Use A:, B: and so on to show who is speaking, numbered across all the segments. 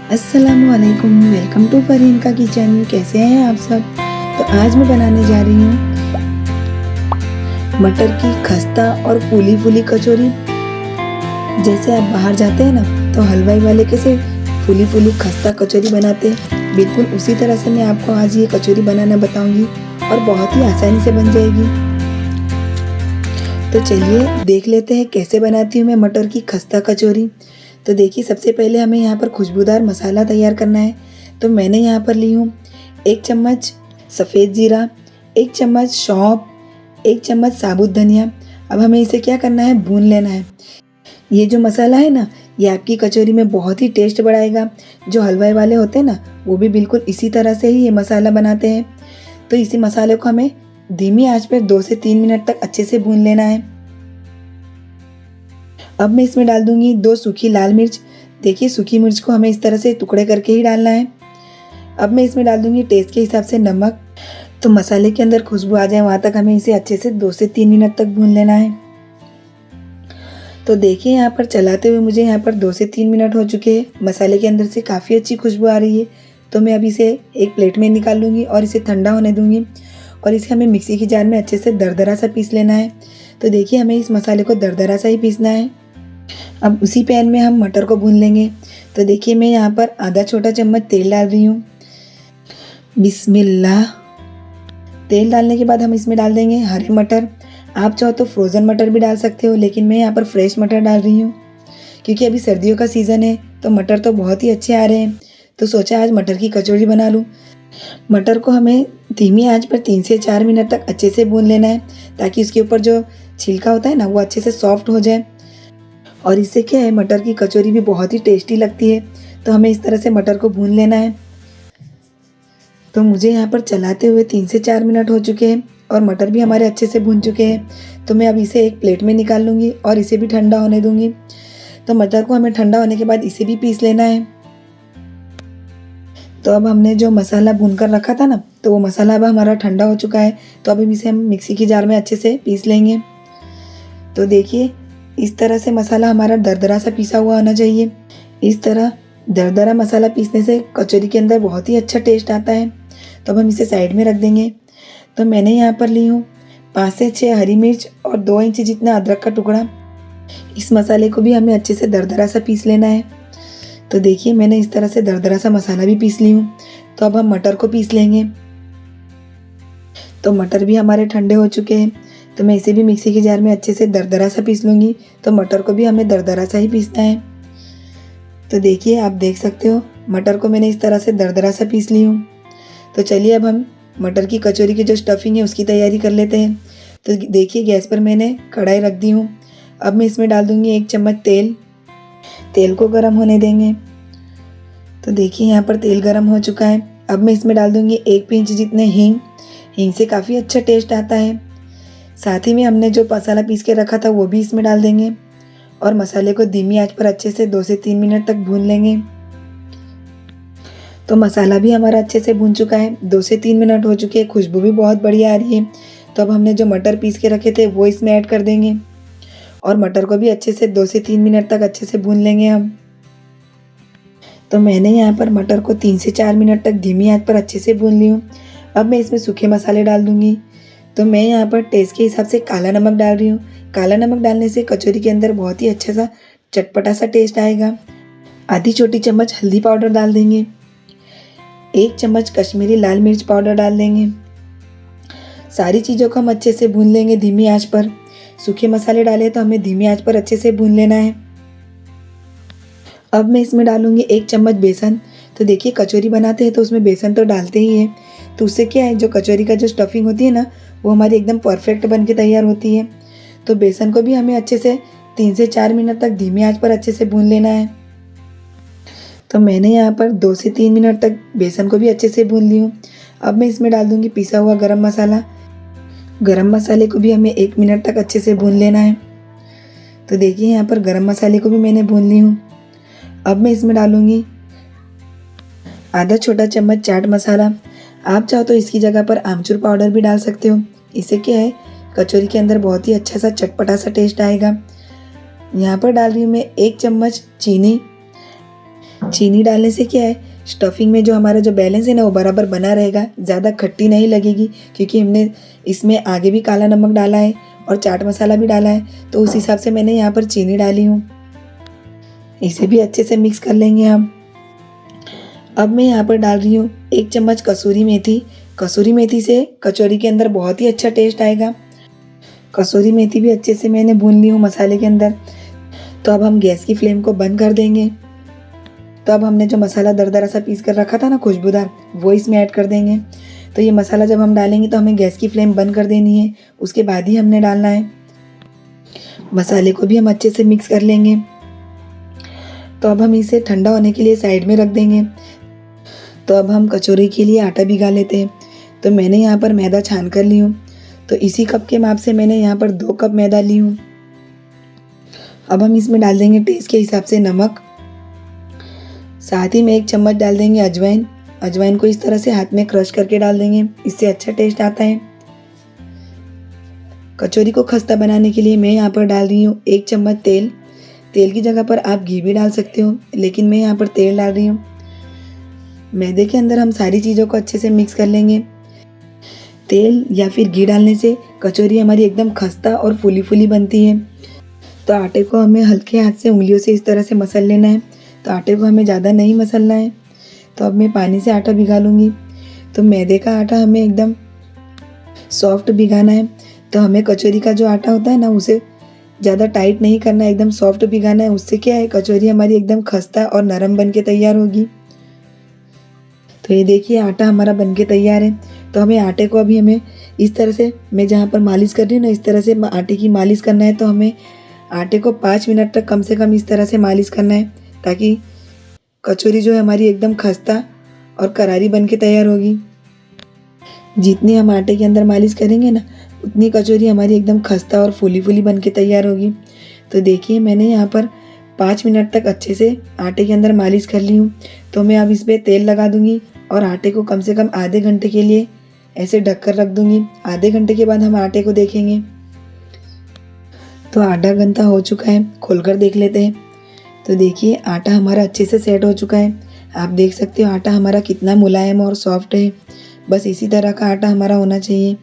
A: अस्सलामुअलैकुम, welcome to Farheen का kitchen. कैसे हैं आप सब? तो आज मैं बनाने जा रही हूँ मटर की खस्ता और फूली फूली कचौरी। जैसे आप बाहर जाते हैं ना तो हलवाई वाले कैसे फूली फूली खस्ता कचौरी बनाते हैं, बिल्कुल उसी तरह से मैं आपको आज ये कचौरी बनाना बताऊंगी और बहुत ही आसानी से बन जाएगी। तो चलिए देख लेते हैं कैसे बनाती हूँ मैं मटर की खस्ता कचौरी। तो देखिए, सबसे पहले हमें यहाँ पर खुशबूदार मसाला तैयार करना है। तो मैंने यहाँ पर ली हूँ 1 चम्मच सफ़ेद ज़ीरा, 1 चम्मच सौंफ, 1 चम्मच साबुत धनिया। अब हमें इसे क्या करना है, भून लेना है। ये जो मसाला है ना, ये आपकी कचौरी में बहुत ही टेस्ट बढ़ाएगा। जो हलवाई वाले होते हैं ना, वो भी बिल्कुल इसी तरह से ही ये मसाला बनाते हैं। तो इसी मसाले को हमें धीमी आंच पर 2 से 3 मिनट तक अच्छे से भून लेना है। अब मैं इसमें डाल दूंगी 2 सूखी लाल मिर्च। देखिए, सूखी मिर्च को हमें इस तरह से टुकड़े करके ही डालना है। अब मैं इसमें डाल दूंगी टेस्ट के हिसाब से नमक। तो मसाले के अंदर खुशबू आ जाए वहाँ तक हमें इसे अच्छे से 2 से 3 मिनट तक भून लेना है। तो देखिए, यहाँ पर चलाते हुए मुझे यहाँ पर 2 से 3 मिनट हो चुके हैं। मसाले के अंदर से काफ़ी अच्छी खुशबू आ रही है। तो मैं अभी इसे एक प्लेट में निकाल लूँगी और इसे ठंडा होने दूँगी। और इसे हमें मिक्सी की जार में अच्छे से दरदरा सा पीस लेना है। तो देखिए, हमें इस मसाले को दरदरा सा ही पीसना है। अब उसी पैन में हम मटर को भून लेंगे। तो देखिए, मैं यहाँ पर आधा छोटा चम्मच तेल डाल रही हूँ। बिस्मिल्लाह। तेल डालने के बाद हम इसमें डाल देंगे हरे मटर। आप चाहो तो फ्रोज़न मटर भी डाल सकते हो, लेकिन मैं यहाँ पर फ्रेश मटर डाल रही हूँ क्योंकि अभी सर्दियों का सीज़न है तो मटर तो बहुत ही अच्छे आ रहे हैं। तो सोचा आज मटर की कचौरी बना लूँ। मटर को हमें धीमी आंच पर 3 से 4 मिनट तक अच्छे से भून लेना है ताकि उसके ऊपर जो छिलका होता है ना, वो अच्छे से सॉफ्ट हो जाए। और इससे क्या है, मटर की कचौरी भी बहुत ही टेस्टी लगती है। तो हमें इस तरह से मटर को भून लेना है। तो मुझे यहाँ पर चलाते हुए 3 से 4 मिनट हो चुके हैं और मटर भी हमारे अच्छे से भून चुके हैं। तो मैं अब इसे एक प्लेट में निकाल लूँगी और इसे भी ठंडा होने दूँगी। तो मटर को हमें ठंडा होने के बाद इसे भी पीस लेना है। तो अब हमने जो मसाला भून कर रखा था ना, तो वो मसाला अब हमारा ठंडा हो चुका है। तो अभी इसे हम मिक्सी की जार में अच्छे से पीस लेंगे। तो देखिए, इस तरह से मसाला हमारा दरदरा सा पीसा हुआ होना चाहिए। इस तरह दरदरा मसाला पीसने से कचौरी के अंदर बहुत ही अच्छा टेस्ट आता है। तो अब हम इसे साइड में रख देंगे। तो मैंने यहाँ पर ली हूँ 5 से 6 हरी मिर्च और 2 इंच जितना अदरक का टुकड़ा। इस मसाले को भी हमें अच्छे से दरदरा सा पीस लेना है। तो देखिए, मैंने इस तरह से दरदरा सा मसाला भी पीस ली हूँ। तो अब हम मटर को पीस लेंगे। तो मटर भी हमारे ठंडे हो चुके हैं। तो मैं इसे भी मिक्सी की जार में अच्छे से दरदरा सा पीस लूँगी। तो मटर को भी हमें दरदरा सा ही पीसना है। तो देखिए, आप देख सकते हो मटर को मैंने इस तरह से दरदरा सा पीस ली हूँ। तो चलिए, अब हम मटर की कचौरी की जो स्टफिंग है उसकी तैयारी कर लेते हैं। तो देखिए, गैस पर मैंने कढ़ाई रख दी हूँ। अब मैं इसमें डाल दूँगी 1 चम्मच तेल। तेल को गर्म होने देंगे। तो देखिए, यहाँ पर तेल गर्म हो चुका है। अब मैं इसमें डाल दूँगी 1 पिंच जितने हींग। हींग से काफ़ी अच्छा टेस्ट आता है। साथ ही में हमने जो मसाला पीस के रखा था वो भी इसमें डाल देंगे और मसाले को धीमी आंच पर अच्छे से 2 से 3 मिनट तक भून लेंगे। तो मसाला भी हमारा अच्छे से भून चुका है। 2 से 3 मिनट हो चुके हैं। खुशबू भी बहुत बढ़िया आ रही है। तो अब हमने जो मटर पीस के रखे थे वो इसमें ऐड कर देंगे और मटर को भी अच्छे से 2 से 3 मिनट तक अच्छे से भून लेंगे हम। तो मैंने यहाँ पर मटर को 3 से 4 मिनट तक धीमी आंच पर अच्छे से भून ली हूँ। अब मैं इसमें सूखे मसाले डाल दूँगी। तो मैं यहाँ पर टेस्ट के हिसाब से काला नमक डाल रही हूँ। काला नमक डालने से कचौरी के अंदर बहुत ही अच्छा सा चटपटा सा टेस्ट आएगा। आधी छोटी चम्मच हल्दी पाउडर डाल देंगे। 1 चम्मच कश्मीरी लाल मिर्च पाउडर डाल देंगे। सारी चीज़ों को हम अच्छे से भून लेंगे धीमी आंच पर। सूखे मसाले डाले तो हमें धीमी आंच पर अच्छे से भून लेना है। अब मैं इसमें डालूंगी 1 चम्मच बेसन। तो देखिए, कचौरी बनाते हैं तो उसमें बेसन तो डालते ही हैं। तो उससे क्या है, जो कचौरी का जो स्टफिंग होती है ना, वो हमारी एकदम परफेक्ट बन के तैयार होती है। तो बेसन को भी हमें अच्छे से 3 से 4 मिनट तक धीमी आंच पर अच्छे से भून लेना है। तो मैंने यहाँ पर 2 से 3 मिनट तक बेसन को भी अच्छे से भून ली हूँ। अब मैं इसमें डाल दूँगी पिसा हुआ गरम मसाला। गरम मसाले को भी हमें 1 मिनट तक अच्छे से भून लेना है। तो देखिए, यहाँ पर गरम मसाले को भी मैंने भून ली हूँ। अब मैं इसमें डालूँगी आधा छोटा चम्मच चाट मसाला। आप चाहो तो इसकी जगह पर आमचूर पाउडर भी डाल सकते हो। इससे क्या है, कचौरी के अंदर बहुत ही अच्छा सा चटपटा सा टेस्ट आएगा। यहाँ पर डाल रही हूँ मैं 1 चम्मच चीनी। चीनी डालने से क्या है, स्टफिंग में जो हमारा जो बैलेंस है ना वो बराबर बना रहेगा, ज़्यादा खट्टी नहीं लगेगी, क्योंकि हमने इसमें आगे भी काला नमक डाला है और चाट मसाला भी डाला है, तो उस हिसाब से मैंने यहाँ पर चीनी डाली हूँ। इसे भी अच्छे से मिक्स कर लेंगे हम। अब मैं यहाँ पर डाल रही हूँ 1 चम्मच कसूरी मेथी। कसूरी मेथी से कचौरी के अंदर बहुत ही अच्छा टेस्ट आएगा। कसूरी मेथी भी अच्छे से मैंने भून ली हूँ मसाले के अंदर। तो अब हम गैस की फ्लेम को बंद कर देंगे। तो अब हमने जो मसाला दरदरा सा पीस कर रखा था ना खुशबूदार, वो इसमें ऐड कर देंगे। तो ये मसाला जब हम डालेंगे तो हमें गैस की फ्लेम बंद कर देनी है, उसके बाद ही हमने डालना है। मसाले को भी हम अच्छे से मिक्स कर लेंगे। तो अब हम इसे ठंडा होने के लिए साइड में रख देंगे। तो अब हम कचौरी के लिए आटा भिगा लेते हैं। तो मैंने यहाँ पर मैदा छान कर ली हूँ। तो इसी कप के माप से मैंने यहाँ पर 2 कप मैदा ली हूँ। अब हम इसमें डाल देंगे टेस्ट के हिसाब से नमक। साथ ही में 1 चम्मच डाल देंगे अजवाइन। अजवाइन को इस तरह से हाथ में क्रश करके डाल देंगे, इससे अच्छा टेस्ट आता है। कचौरी को खस्ता बनाने के लिए मैं यहाँ पर डाल रही हूँ 1 चम्मच तेल। तेल की जगह पर आप घी भी डाल सकते हो, लेकिन मैं यहाँ पर तेल डाल रही हूँ। मैदे के अंदर हम सारी चीज़ों को अच्छे से मिक्स कर लेंगे। तेल या फिर घी डालने से कचौरी हमारी एकदम खस्ता और फूली फूली बनती है। तो आटे को हमें हल्के हाथ से उंगलियों से इस तरह से मसल लेना है। तो आटे को हमें ज़्यादा नहीं मसलना है। तो अब मैं पानी से आटा भिगा लूँगी। तो मैदे का आटा हमें एकदम सॉफ्ट भिगाना है। तो हमें कचौरी का जो आटा होता है ना, उसे ज़्यादा टाइट नहीं करना है, एकदम सॉफ्ट भिगाना है। उससे क्या है, कचौरी हमारी एकदम खस्ता और नरम बन के तैयार होगी। तो ये देखिए आटा हमारा बन के तैयार है। तो हमें आटे को अभी हमें इस तरह से, मैं जहाँ पर मालिश कर रही हूँ ना, इस तरह से आटे की मालिश करना है। तो हमें आटे को 5 मिनट तक कम से कम इस तरह से मालिश करना है, ताकि कचौरी जो है हमारी एकदम खस्ता और करारी बन के तैयार होगी। जितनी हम आटे के अंदर मालिश करेंगे ना, उतनी कचौरी हमारी एकदम खस्ता और फूली फूली बन के तैयार होगी। तो देखिए मैंने यहाँ पर 5 मिनट तक अच्छे से आटे के अंदर मालिश कर ली हूँ। तो मैं अब इस पर तेल लगा दूँगी और आटे को कम से कम आधे घंटे के लिए ऐसे ढक कर रख दूँगी। आधे घंटे के बाद हम आटे को देखेंगे। तो आधा घंटा हो चुका है, खोलकर देख लेते हैं। तो देखिए आटा हमारा अच्छे से सेट हो चुका है। आप देख सकते हो आटा हमारा कितना मुलायम और सॉफ्ट है। बस इसी तरह का आटा हमारा होना चाहिए।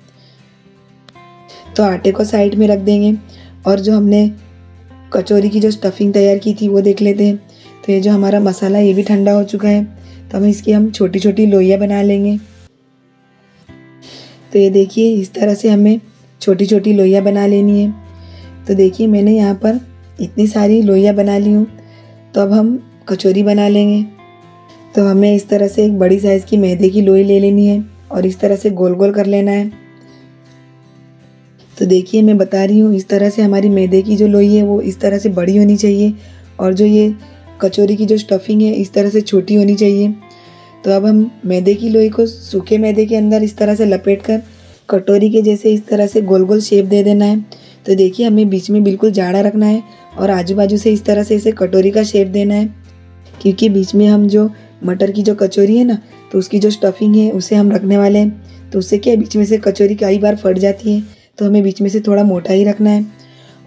A: तो आटे को साइड में रख देंगे और जो हमने कचौरी की जो स्टफिंग तैयार की थी वो देख लेते हैं। तो ये जो हमारा मसाला ये भी ठंडा हो चुका है। तो हम छोटी छोटी लोइयाँ बना लेंगे। तो ये देखिए इस तरह से हमें छोटी छोटी लोइयाँ बना लेनी है। तो देखिए मैंने यहाँ पर इतनी सारी लोइयाँ बना ली हूँ। तो अब हम कचौरी बना लेंगे। तो हमें इस तरह से एक बड़ी साइज़ की मैदे की लोई ले लेनी है और इस तरह से गोल गोल कर लेना है। तो देखिए मैं बता रही हूँ, इस तरह से हमारी मैदे की जो लोई है वो इस तरह से बड़ी होनी चाहिए और जो ये कचौरी की जो स्टफिंग है इस तरह से छोटी होनी चाहिए। तो अब हम मैदे की लोई को सूखे मैदे के अंदर इस तरह से लपेट कर कटोरी के जैसे इस तरह से गोल गोल शेप दे देना है। तो देखिए हमें बीच में बिल्कुल जाड़ा रखना है और आजू बाजू से इस तरह से इसे कटोरी का शेप देना है, क्योंकि बीच में हम जो मटर की जो कचौरी है ना, तो उसकी जो स्टफिंग है उसे हम रखने वाले हैं। तो उससे क्या है, बीच में से कचौरी कई बार फट जाती है। तो हमें बीच में से थोड़ा मोटा ही रखना है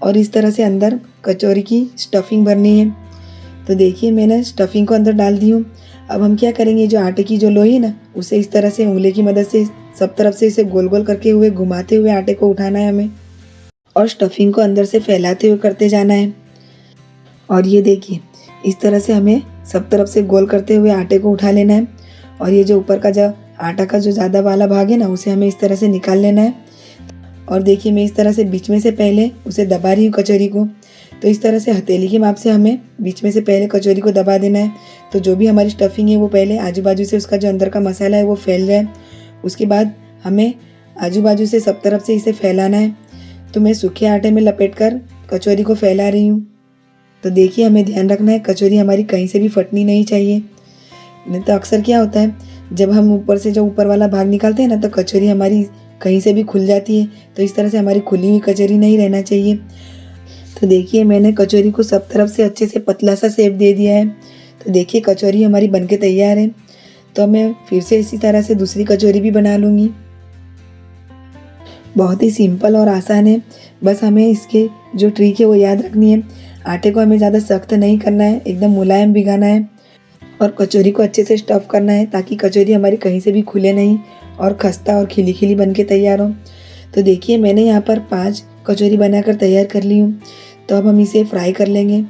A: और इस तरह से अंदर कचौरी की स्टफिंग भरनी है। तो देखिए मैंने स्टफिंग को अंदर डाल दी हूँ। अब हम क्या करेंगे, जो आटे की जो लोई है ना, उसे इस तरह से उंगली की मदद से सब तरफ से इसे गोल गोल करके हुए घुमाते हुए आटे को उठाना है हमें और स्टफिंग को अंदर से फैलाते हुए करते जाना है। और ये देखिए इस तरह से हमें सब तरफ से गोल करते हुए आटे को उठा लेना है और ये जो ऊपर का जो आटा का जो ज़्यादा वाला भाग है ना, उसे हमें इस तरह से निकाल लेना है। और देखिए मैं इस तरह से बीच में से पहले उसे दबा रही हूँ कचौरी को। तो इस तरह से हथेली के माप से हमें बीच में से पहले कचौरी को दबा देना है। तो जो भी हमारी स्टफिंग है वो पहले आजू बाजू से उसका जो अंदर का मसाला है वो फैल जाए। उसके बाद हमें आजू बाजू से सब तरफ से इसे फैलाना है। तो मैं सूखे आटे में लपेट कर कचौरी को फैला रही हूँ। तो देखिए हमें ध्यान रखना है, कचौरी हमारी कहीं से भी फटनी नहीं चाहिए। नहीं तो अक्सर क्या होता है, जब हम ऊपर से जो ऊपर वाला भाग निकालते हैं ना, तो कचौरी हमारी कहीं से भी खुल जाती है। तो इस तरह से हमारी खुली हुई कचौरी नहीं रहना चाहिए। तो देखिए मैंने कचौरी को सब तरफ से अच्छे से पतला सा शेप दे दिया है। तो देखिए कचौरी हमारी बनके तैयार है। तो मैं फिर से इसी तरह से दूसरी कचौरी भी बना लूँगी। बहुत ही सिंपल और आसान है। बस हमें इसके जो ट्रिक है वो याद रखनी है। आटे को हमें ज़्यादा सख्त नहीं करना है, एकदम मुलायम भिगाना है और कचौरी को अच्छे से स्टफ़ करना है ताकि कचौरी हमारी कहीं से भी खुले नहीं और खस्ता और खिली खिली बन के तैयार हो। तो देखिए मैंने यहाँ पर 5 कचौरी बनाकर तैयार कर ली हूँ। तो अब हम इसे फ्राई कर लेंगे।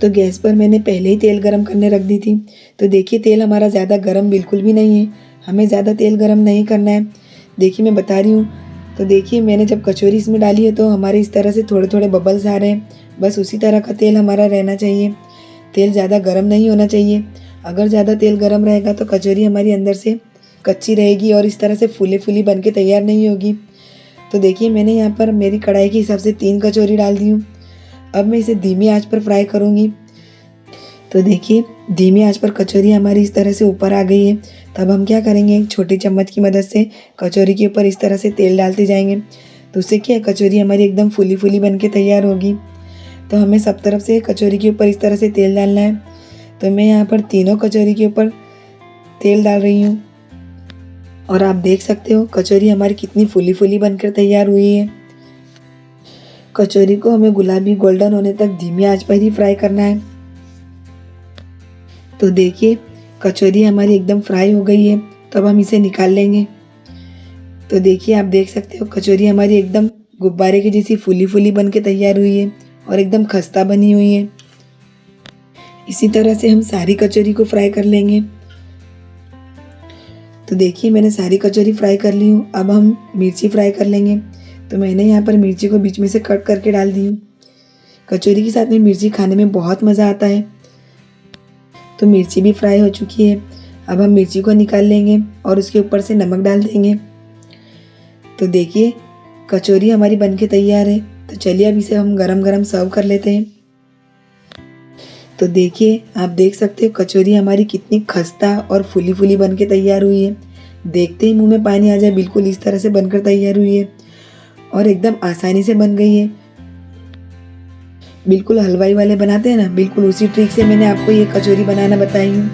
A: तो गैस पर मैंने पहले ही तेल गरम करने रख दी थी। तो देखिए तेल हमारा ज़्यादा गरम बिल्कुल भी नहीं है, हमें ज़्यादा तेल गरम नहीं करना है। देखिए मैं बता रही हूँ। तो देखिए मैंने जब कचौरी इसमें डाली है तो हमारे इस तरह से थोड़े थोड़े बबल्स आ रहे हैं, बस उसी तरह का तेल हमारा रहना चाहिए। तेल ज़्यादा गर्म नहीं होना चाहिए। अगर ज़्यादा तेल गर्म रहेगा तो कचौरी हमारी अंदर से कच्ची रहेगी और इस तरह से फूली फूली बन के तैयार नहीं होगी। तो देखिए मैंने यहाँ पर मेरी कढ़ाई के हिसाब से 3 कचौरी डाल दी हूँ। अब मैं इसे धीमी आंच पर फ्राई करूँगी। तो देखिए धीमी आंच पर कचौरी हमारी इस तरह से ऊपर आ गई है। तब हम क्या करेंगे, एक छोटे चम्मच की मदद से कचौरी के ऊपर इस तरह से तेल डालते जाएंगे। तो उससे क्या कचौरी हमारी एकदम फूली फूली बन के तैयार होगी। तो हमें सब तरफ से कचौरी के ऊपर इस तरह से तेल डालना है। तो मैं यहाँ पर तीनों कचौरी के ऊपर तेल डाल रही हूँ और आप देख सकते हो कचौरी हमारी कितनी फूली फूली बनकर तैयार हुई है। कचौरी को हमें गुलाबी गोल्डन होने तक धीमी आंच पर ही फ्राई करना है। तो देखिए कचौरी हमारी एकदम फ्राई हो गई है। तो अब हम इसे निकाल लेंगे। तो देखिए आप देख सकते हो कचौरी हमारी एकदम गुब्बारे की जैसी फूली फूली बन के तैयार हुई है और एकदम खस्ता बनी हुई है। इसी तरह से हम सारी कचौरी को फ्राई कर लेंगे। तो देखिए मैंने सारी कचौरी फ्राई कर ली हूँ। अब हम मिर्ची फ्राई कर लेंगे। तो मैंने यहाँ पर मिर्ची को बीच में से कट करके डाल दी हूँ। कचौरी के साथ में मिर्ची खाने में बहुत मज़ा आता है। तो मिर्ची भी फ्राई हो चुकी है। अब हम मिर्ची को निकाल लेंगे और उसके ऊपर से नमक डाल देंगे। तो देखिए कचौरी हमारी बनके तैयार है। तो चलिए अब इसे हम गरम गरम सर्व कर लेते हैं। तो देखिए आप देख सकते हो कचौरी हमारी कितनी खस्ता और फूली फूली बनके तैयार हुई है। देखते ही मुंह में पानी आ जाए, बिल्कुल इस तरह से बनकर तैयार हुई है और एकदम आसानी से बन गई है। बिल्कुल हलवाई वाले बनाते हैं ना, बिल्कुल उसी ट्रिक से मैंने आपको ये कचौरी बनाना बताई हूँ।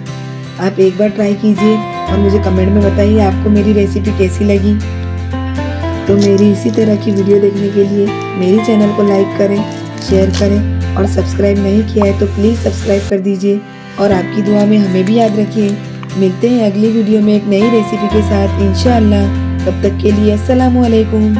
A: आप एक बार ट्राई कीजिए और मुझे कमेंट में बताइए आपको मेरी रेसिपी कैसी लगी। तो मेरी इसी तरह की वीडियो देखने के लिए मेरी चैनल को लाइक करें, शेयर करें और सब्सक्राइब नहीं किया है तो प्लीज़ सब्सक्राइब कर दीजिए और आपकी दुआ में हमें भी याद रखिए। मिलते हैं अगली वीडियो में एक नई रेसिपी के साथ इंशाअल्लाह। तब तक के लिए अस्सलामु अलैकुम।